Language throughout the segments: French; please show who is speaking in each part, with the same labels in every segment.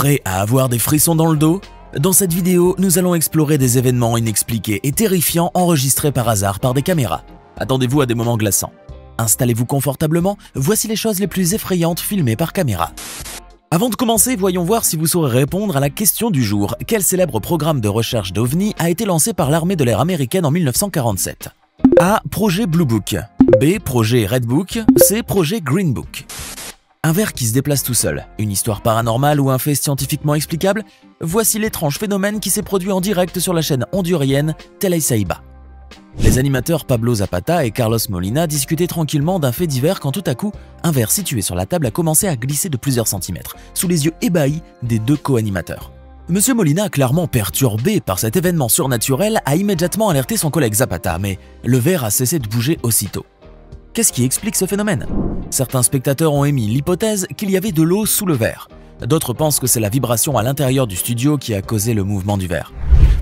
Speaker 1: Prêt à avoir des frissons dans le dos? Dans cette vidéo, nous allons explorer des événements inexpliqués et terrifiants enregistrés par hasard par des caméras. Attendez-vous à des moments glaçants. Installez-vous confortablement, voici les choses les plus effrayantes filmées par caméra. Avant de commencer, voyons voir si vous saurez répondre à la question du jour. Quel célèbre programme de recherche d'OVNI a été lancé par l'armée de l'air américaine en 1947? A. Projet Blue Book. B. Projet Red Book. C. Projet Green Book. Un ver qui se déplace tout seul, une histoire paranormale ou un fait scientifiquement explicable? Voici l'étrange phénomène qui s'est produit en direct sur la chaîne hondurienne Telesaiba. Les animateurs Pablo Zapata et Carlos Molina discutaient tranquillement d'un fait divers quand tout à coup, un ver situé sur la table a commencé à glisser de plusieurs centimètres, sous les yeux ébahis des deux co-animateurs. Monsieur Molina, clairement perturbé par cet événement surnaturel, a immédiatement alerté son collègue Zapata, mais le ver a cessé de bouger aussitôt. Qu'est-ce qui explique ce phénomène? Certains spectateurs ont émis l'hypothèse qu'il y avait de l'eau sous le verre. D'autres pensent que c'est la vibration à l'intérieur du studio qui a causé le mouvement du verre.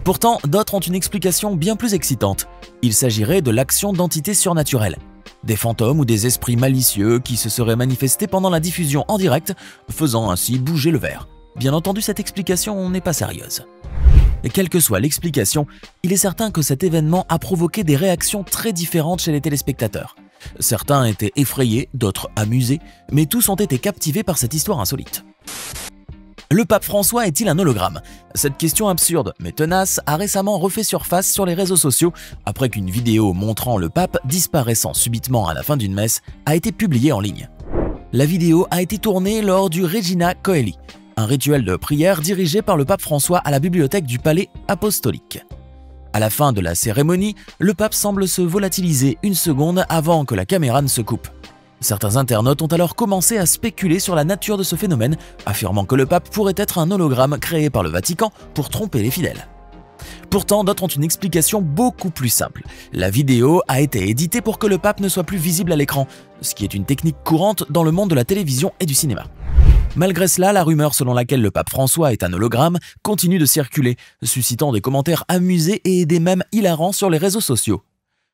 Speaker 1: Pourtant, d'autres ont une explication bien plus excitante. Il s'agirait de l'action d'entités surnaturelles. Des fantômes ou des esprits malicieux qui se seraient manifestés pendant la diffusion en direct, faisant ainsi bouger le verre. Bien entendu, cette explication n'est pas sérieuse. Et quelle que soit l'explication, il est certain que cet événement a provoqué des réactions très différentes chez les téléspectateurs. Certains étaient effrayés, d'autres amusés, mais tous ont été captivés par cette histoire insolite. Le pape François est-il un hologramme? Cette question absurde mais tenace a récemment refait surface sur les réseaux sociaux après qu'une vidéo montrant le pape disparaissant subitement à la fin d'une messe a été publiée en ligne. La vidéo a été tournée lors du Regina Coeli, un rituel de prière dirigé par le pape François à la bibliothèque du palais apostolique. À la fin de la cérémonie, le pape semble se volatiliser une seconde avant que la caméra ne se coupe. Certains internautes ont alors commencé à spéculer sur la nature de ce phénomène, affirmant que le pape pourrait être un hologramme créé par le Vatican pour tromper les fidèles. Pourtant, d'autres ont une explication beaucoup plus simple. La vidéo a été éditée pour que le pape ne soit plus visible à l'écran, ce qui est une technique courante dans le monde de la télévision et du cinéma. Malgré cela, la rumeur selon laquelle le pape François est un hologramme continue de circuler, suscitant des commentaires amusés et des mèmes hilarants sur les réseaux sociaux.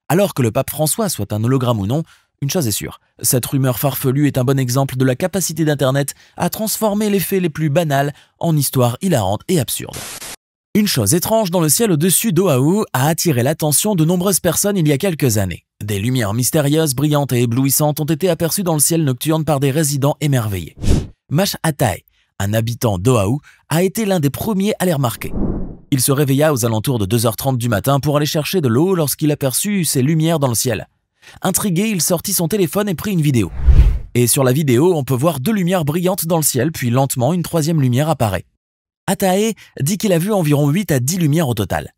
Speaker 1: Alors que le pape François soit un hologramme ou non, une chose est sûre, cette rumeur farfelue est un bon exemple de la capacité d'Internet à transformer les faits les plus banals en histoires hilarantes et absurdes. Une chose étrange dans le ciel au-dessus d'Oahu a attiré l'attention de nombreuses personnes il y a quelques années. Des lumières mystérieuses, brillantes et éblouissantes ont été aperçues dans le ciel nocturne par des résidents émerveillés. Mash Atai, un habitant d'Oahu, a été l'un des premiers à les remarquer. Il se réveilla aux alentours de 2h30 du matin pour aller chercher de l'eau lorsqu'il aperçut ces lumières dans le ciel. Intrigué, il sortit son téléphone et prit une vidéo. Et sur la vidéo, on peut voir deux lumières brillantes dans le ciel, puis lentement, une troisième lumière apparaît. Atai dit qu'il a vu environ 8 à 10 lumières au total.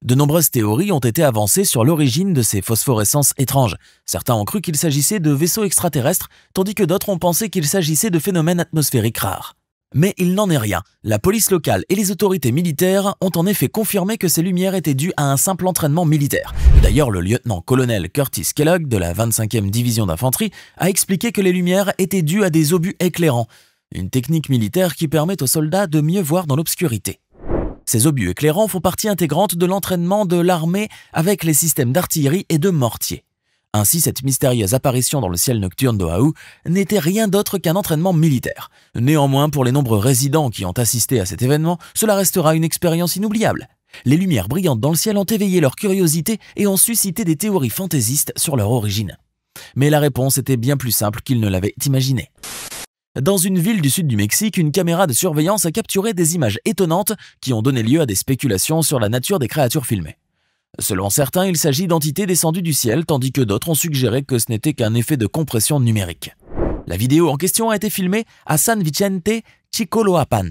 Speaker 1: De nombreuses théories ont été avancées sur l'origine de ces phosphorescences étranges. Certains ont cru qu'il s'agissait de vaisseaux extraterrestres, tandis que d'autres ont pensé qu'il s'agissait de phénomènes atmosphériques rares. Mais il n'en est rien. La police locale et les autorités militaires ont en effet confirmé que ces lumières étaient dues à un simple entraînement militaire. D'ailleurs, le lieutenant-colonel Curtis Kellogg de la 25e division d'infanterie a expliqué que les lumières étaient dues à des obus éclairants, une technique militaire qui permet aux soldats de mieux voir dans l'obscurité. Ces obus éclairants font partie intégrante de l'entraînement de l'armée avec les systèmes d'artillerie et de mortiers. Ainsi, cette mystérieuse apparition dans le ciel nocturne d'Oahu n'était rien d'autre qu'un entraînement militaire. Néanmoins, pour les nombreux résidents qui ont assisté à cet événement, cela restera une expérience inoubliable. Les lumières brillantes dans le ciel ont éveillé leur curiosité et ont suscité des théories fantaisistes sur leur origine. Mais la réponse était bien plus simple qu'ils ne l'avaient imaginé. Dans une ville du sud du Mexique, une caméra de surveillance a capturé des images étonnantes qui ont donné lieu à des spéculations sur la nature des créatures filmées. Selon certains, il s'agit d'entités descendues du ciel, tandis que d'autres ont suggéré que ce n'était qu'un effet de compression numérique. La vidéo en question a été filmée à San Vicente Chicoloapan,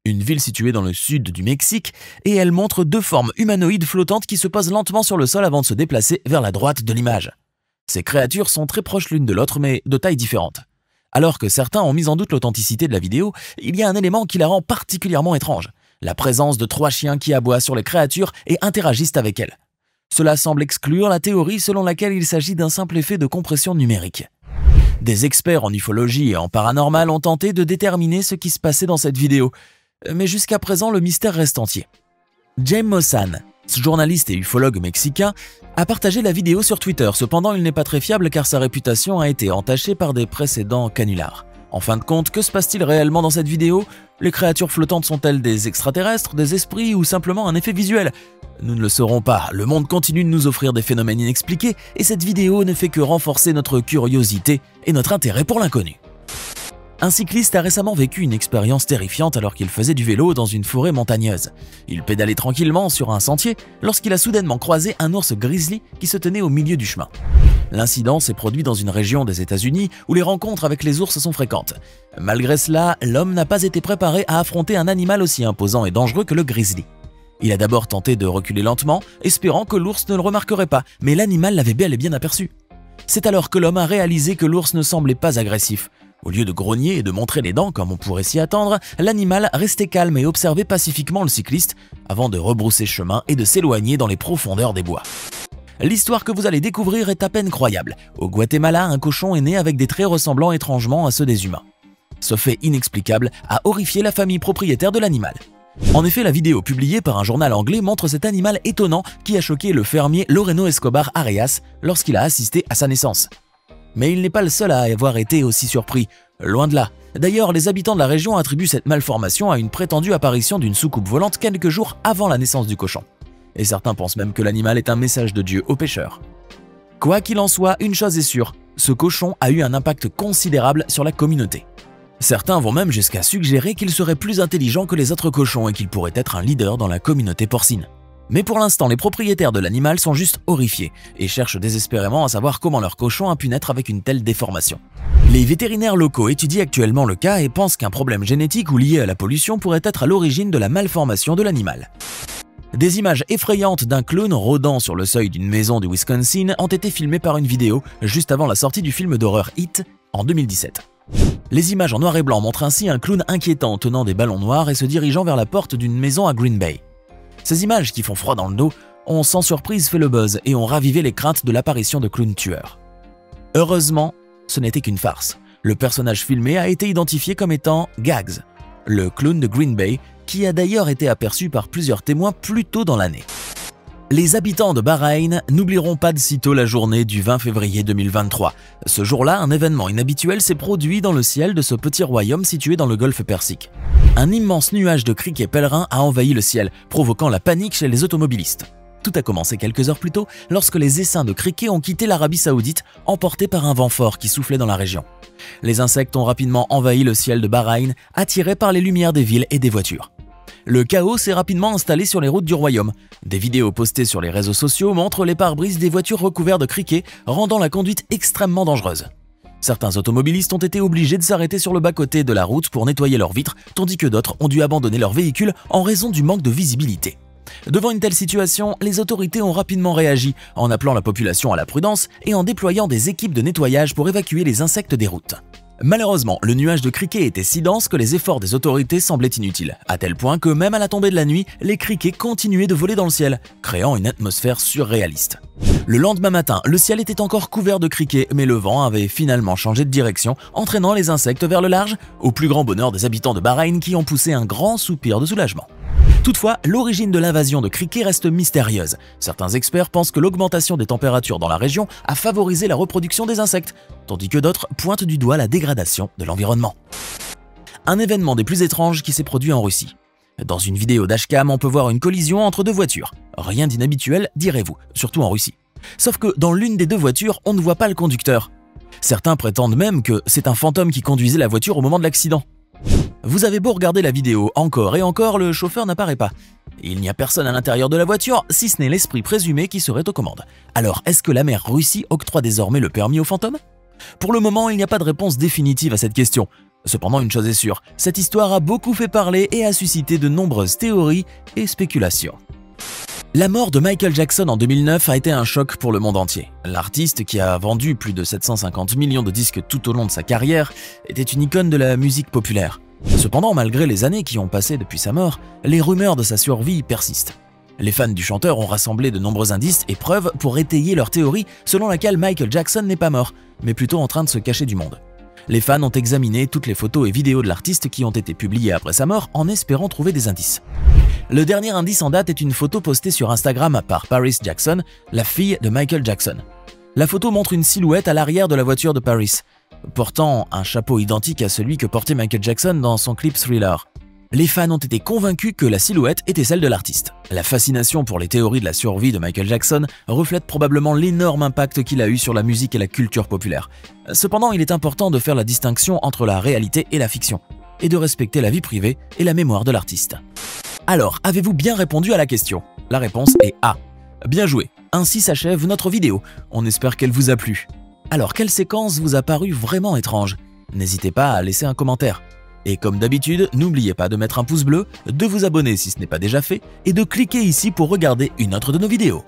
Speaker 1: une ville située dans le sud du Mexique, et elle montre deux formes humanoïdes flottantes qui se posent lentement sur le sol avant de se déplacer vers la droite de l'image. Ces créatures sont très proches l'une de l'autre, mais de taille différente. Alors que certains ont mis en doute l'authenticité de la vidéo, il y a un élément qui la rend particulièrement étrange. La présence de 3 chiens qui aboient sur les créatures et interagissent avec elles. Cela semble exclure la théorie selon laquelle il s'agit d'un simple effet de compression numérique. Des experts en ufologie et en paranormal ont tenté de déterminer ce qui se passait dans cette vidéo, mais jusqu'à présent le mystère reste entier. Jaime Maussan, journaliste et ufologue mexicain, a partagé la vidéo sur Twitter. Cependant, il n'est pas très fiable car sa réputation a été entachée par des précédents canulars. En fin de compte, que se passe-t-il réellement dans cette vidéo? Les créatures flottantes sont-elles des extraterrestres, des esprits ou simplement un effet visuel? Nous ne le saurons pas, le monde continue de nous offrir des phénomènes inexpliqués et cette vidéo ne fait que renforcer notre curiosité et notre intérêt pour l'inconnu. Un cycliste a récemment vécu une expérience terrifiante alors qu'il faisait du vélo dans une forêt montagneuse. Il pédalait tranquillement sur un sentier lorsqu'il a soudainement croisé un ours grizzly qui se tenait au milieu du chemin. L'incident s'est produit dans une région des États-Unis où les rencontres avec les ours sont fréquentes. Malgré cela, l'homme n'a pas été préparé à affronter un animal aussi imposant et dangereux que le grizzly. Il a d'abord tenté de reculer lentement, espérant que l'ours ne le remarquerait pas, mais l'animal l'avait bel et bien aperçu. C'est alors que l'homme a réalisé que l'ours ne semblait pas agressif. Au lieu de grogner et de montrer les dents comme on pourrait s'y attendre, l'animal restait calme et observait pacifiquement le cycliste avant de rebrousser chemin et de s'éloigner dans les profondeurs des bois. L'histoire que vous allez découvrir est à peine croyable. Au Guatemala, un cochon est né avec des traits ressemblant étrangement à ceux des humains. Ce fait inexplicable a horrifié la famille propriétaire de l'animal. En effet, la vidéo publiée par un journal anglais montre cet animal étonnant qui a choqué le fermier Loreno Escobar Arias lorsqu'il a assisté à sa naissance. Mais il n'est pas le seul à avoir été aussi surpris, loin de là. D'ailleurs, les habitants de la région attribuent cette malformation à une prétendue apparition d'une soucoupe volante quelques jours avant la naissance du cochon. Et certains pensent même que l'animal est un message de Dieu aux pêcheurs. Quoi qu'il en soit, une chose est sûre, ce cochon a eu un impact considérable sur la communauté. Certains vont même jusqu'à suggérer qu'il serait plus intelligent que les autres cochons et qu'il pourrait être un leader dans la communauté porcine. Mais pour l'instant, les propriétaires de l'animal sont juste horrifiés et cherchent désespérément à savoir comment leur cochon a pu naître avec une telle déformation. Les vétérinaires locaux étudient actuellement le cas et pensent qu'un problème génétique ou lié à la pollution pourrait être à l'origine de la malformation de l'animal. Des images effrayantes d'un clown rôdant sur le seuil d'une maison du Wisconsin ont été filmées par une vidéo juste avant la sortie du film d'horreur It en 2017. Les images en noir et blanc montrent ainsi un clown inquiétant tenant des ballons noirs et se dirigeant vers la porte d'une maison à Green Bay. Ces images qui font froid dans le dos ont sans surprise fait le buzz et ont ravivé les craintes de l'apparition de clowns tueurs. Heureusement, ce n'était qu'une farce. Le personnage filmé a été identifié comme étant Gags, le clown de Green Bay, qui a d'ailleurs été aperçu par plusieurs témoins plus tôt dans l'année. Les habitants de Bahreïn n'oublieront pas de sitôt la journée du 20 février 2023. Ce jour-là, un événement inhabituel s'est produit dans le ciel de ce petit royaume situé dans le golfe Persique. Un immense nuage de criquets pèlerins a envahi le ciel, provoquant la panique chez les automobilistes. Tout a commencé quelques heures plus tôt, lorsque les essaims de criquets ont quitté l'Arabie Saoudite, emportés par un vent fort qui soufflait dans la région. Les insectes ont rapidement envahi le ciel de Bahreïn, attirés par les lumières des villes et des voitures. Le chaos s'est rapidement installé sur les routes du royaume. Des vidéos postées sur les réseaux sociaux montrent les pare-brises des voitures recouverts de criquets, rendant la conduite extrêmement dangereuse. Certains automobilistes ont été obligés de s'arrêter sur le bas-côté de la route pour nettoyer leurs vitres, tandis que d'autres ont dû abandonner leur véhicule en raison du manque de visibilité. Devant une telle situation, les autorités ont rapidement réagi en appelant la population à la prudence et en déployant des équipes de nettoyage pour évacuer les insectes des routes. Malheureusement, le nuage de criquets était si dense que les efforts des autorités semblaient inutiles, à tel point que même à la tombée de la nuit, les criquets continuaient de voler dans le ciel, créant une atmosphère surréaliste. Le lendemain matin, le ciel était encore couvert de criquets, mais le vent avait finalement changé de direction, entraînant les insectes vers le large, au plus grand bonheur des habitants de Bahreïn qui ont poussé un grand soupir de soulagement. Toutefois, l'origine de l'invasion de criquets reste mystérieuse. Certains experts pensent que l'augmentation des températures dans la région a favorisé la reproduction des insectes, tandis que d'autres pointent du doigt la dégradation de l'environnement. Un événement des plus étranges qui s'est produit en Russie. Dans une vidéo dashcam, on peut voir une collision entre deux voitures. Rien d'inhabituel, direz-vous, surtout en Russie. Sauf que dans l'une des deux voitures, on ne voit pas le conducteur. Certains prétendent même que c'est un fantôme qui conduisait la voiture au moment de l'accident. Vous avez beau regarder la vidéo encore et encore, le chauffeur n'apparaît pas. Il n'y a personne à l'intérieur de la voiture, si ce n'est l'esprit présumé qui serait aux commandes. Alors, est-ce que la mer Russie octroie désormais le permis aux fantômes? Pour le moment, il n'y a pas de réponse définitive à cette question. Cependant, une chose est sûre, cette histoire a beaucoup fait parler et a suscité de nombreuses théories et spéculations. La mort de Michael Jackson en 2009 a été un choc pour le monde entier. L'artiste, qui a vendu plus de 750 millions de disques tout au long de sa carrière, était une icône de la musique populaire. Cependant, malgré les années qui ont passé depuis sa mort, les rumeurs de sa survie persistent. Les fans du chanteur ont rassemblé de nombreux indices et preuves pour étayer leur théorie selon laquelle Michael Jackson n'est pas mort, mais plutôt en train de se cacher du monde. Les fans ont examiné toutes les photos et vidéos de l'artiste qui ont été publiées après sa mort en espérant trouver des indices. Le dernier indice en date est une photo postée sur Instagram par Paris Jackson, la fille de Michael Jackson. La photo montre une silhouette à l'arrière de la voiture de Paris, portant un chapeau identique à celui que portait Michael Jackson dans son clip Thriller. Les fans ont été convaincus que la silhouette était celle de l'artiste. La fascination pour les théories de la survie de Michael Jackson reflète probablement l'énorme impact qu'il a eu sur la musique et la culture populaire. Cependant, il est important de faire la distinction entre la réalité et la fiction, et de respecter la vie privée et la mémoire de l'artiste. Alors, avez-vous bien répondu à la question? La réponse est A. Bien joué. Ainsi s'achève notre vidéo. On espère qu'elle vous a plu. Alors, quelle séquence vous a paru vraiment étrange? N'hésitez pas à laisser un commentaire. Et comme d'habitude, n'oubliez pas de mettre un pouce bleu, de vous abonner si ce n'est pas déjà fait, et de cliquer ici pour regarder une autre de nos vidéos.